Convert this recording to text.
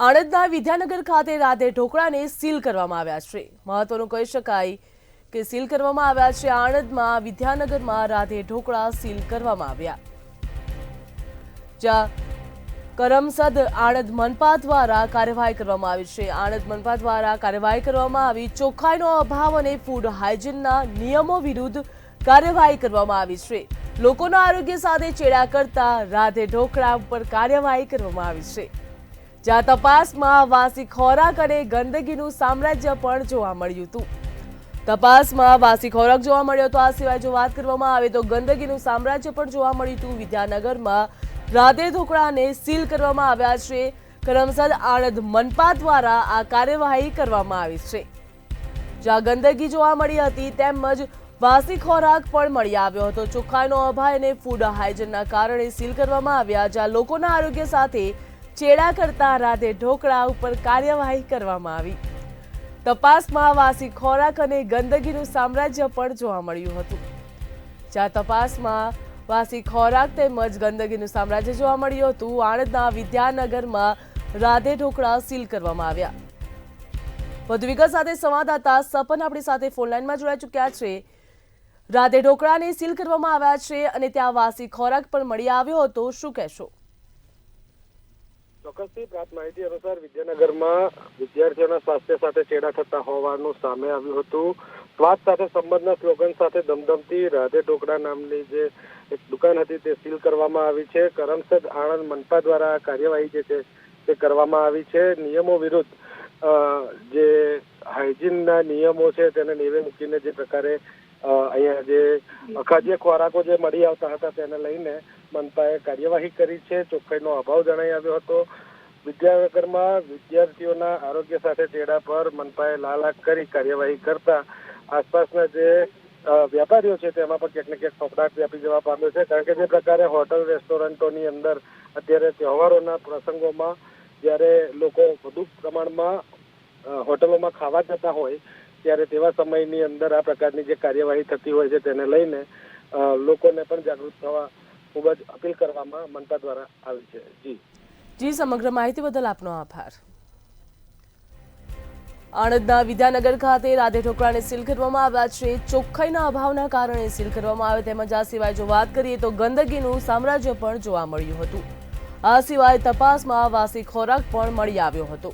આણંદના વિદ્યાનગર ખાતે રાધે ઢોકળાને સીલ કરવામાં આવ્યા છે। મહત્વનું કહી શકાય કે સીલ કરવામાં આવ્યા છે। આણંદમાં વિદ્યાનગરમાં રાધે ઢોકળા સીલ કરવામાં આવ્યા, જ્યાં કરમસદ આણંદ મનપા દ્વારા કાર્યવાહી કરવામાં આવી છે। આણંદ મનપા દ્વારા કાર્યવાહી કરવામાં આવી। ચોખ્ખાઈનો અભાવ અને ફૂડ હાઇજીનના નિયમો વિરુદ્ધ કાર્યવાહી કરવામાં આવી છે। લોકોના આરોગ્ય સાથે ચેડા કરતા રાધે ઢોકળા પર કાર્યવાહી કરવામાં આવી છે, જ્યાં તપાસમાં વાસી ખોરાક અને ગંદકીનું સામ્રાજ્ય પણ જોવા મળ્યું હતું। તપાસમાં વાસી ખોરાક જોવા મળ્યો હતો। આ સિવાય જો વાત કરવામાં આવે તો ગંદકીનું સામ્રાજ્ય પણ જોવા મળ્યું હતું। વિદ્યાનગરમાં રાધે ઢોકળાને સીલ કરવામાં આવ્યા છે। કરમસદ આણંદ મનપા દ્વારા આ કાર્યવાહી કરવામાં આવી છે, જ્યાં ગંદકી જોવા મળી હતી તેમજ વાસી ખોરાક પણ મળી આવ્યો હતો। ચોખ્ખાઈનો અભાવ અને ફૂડ હાઇજીનના કારણે સીલ કરવામાં આવ્યા, જ્યાં લોકોના આરોગ્ય સાથે ચેડા કરતા રાધે ઢોકળા ઉપર કાર્યવાહી કરવામાં આવી। તપાસમાં વાસી ખોરાક અને ગંદકીનું સામ્રાજ્ય પણ જોવા મળ્યું હતું, જ્યાં તપાસમાં વાસી ખોરાક તેમજ ગંદકીનું સામ્રાજ્ય જોવા મળ્યું હતું। આણંદના વિદ્યાનગરમાં રાધે ઢોકળા સીલ કરવામાં આવ્યા। વધુ વિગત સાથે સંવાદદાતા સપન આપણી સાથે ફોનલાઈનમાં જોડાઈ ચૂક્યા છે। રાધે ઢોકળાને સીલ કરવામાં આવ્યા છે અને ત્યાં વાસી ખોરાક પણ મળી આવ્યો હતો, શું કહેશો? ચોક્કસથી પ્રાપ્ત માહિતી અનુસાર વિદ્યાનગરમાં વિદ્યાર્થીઓના સ્વાસ્થ્ય સાથે ચેડા થતા હોવાનું સામે આવ્યું હતું। સ્વાદ સાથે સંબંધના સ્લોગન સાથે ધમધમતી રાધે ઢોકળા નામની જે એક દુકાન હતી તે સીલ કરવામાં આવી છે। કરમસદ આણંદ મનપા દ્વારા કાર્યવાહી જે છે તે કરવામાં આવી છે। નિયમો વિરુદ્ધ જે હાઇજીનના નિયમો છે તેને નેવે મૂકીને જે પ્રકારે અહીંયા જે અખાદ્ય ખોરાકો જે મળી આવતા હતા તેને લઈને મનપાએ કાર્યવાહી કરી છે। ચોખ્ખાઈનો અભાવ જણાઈ આવ્યો હતો। વિદ્યાનગરમાં વિદ્યાર્થીઓના આરોગ્ય સાથે ચેડા પર મનપાએ લાલ આંખ કરી કાર્યવાહી કરતા આસપાસના જે વ્યાપારીઓ છે તેમાં પણ ક્યાંક ને ક્યાંક ફફડાટ વ્યાપી જવા પામ્યો છે, કારણ કે જે પ્રકારે હોટલ રેસ્ટોરન્ટોની અંદર અત્યારે તહેવારોના પ્રસંગોમાં જ્યારે લોકો વધુ પ્રમાણમાં હોટલોમાં ખાવા જતા હોય ત્યારે તેવા સમયની અંદર આ પ્રકારની જે કાર્યવાહી થતી હોય છે તેને લઈને લોકોને પણ જાગૃત થવા ખૂબ જ અપીલ કરવામાં મનપા દ્વારા આવી છે। જી, સમગ્ર માહિતી બદલ આપનો આભાર। આણંદના વિદ્યાનગર ખાતે રાધે ઢોકળાને સીલ કરવામાં આવ્યા છે। ચોખ્ખાઈના અભાવના કારણે સીલ કરવામાં આવે, તેમજ આ સિવાય જો વાત કરીએ તો ગંદકીનું સામ્રાજ્ય પણ જોવા મળ્યું હતું। આ સિવાય તપાસમાં વાસી ખોરાક પણ મળી આવ્યો હતો।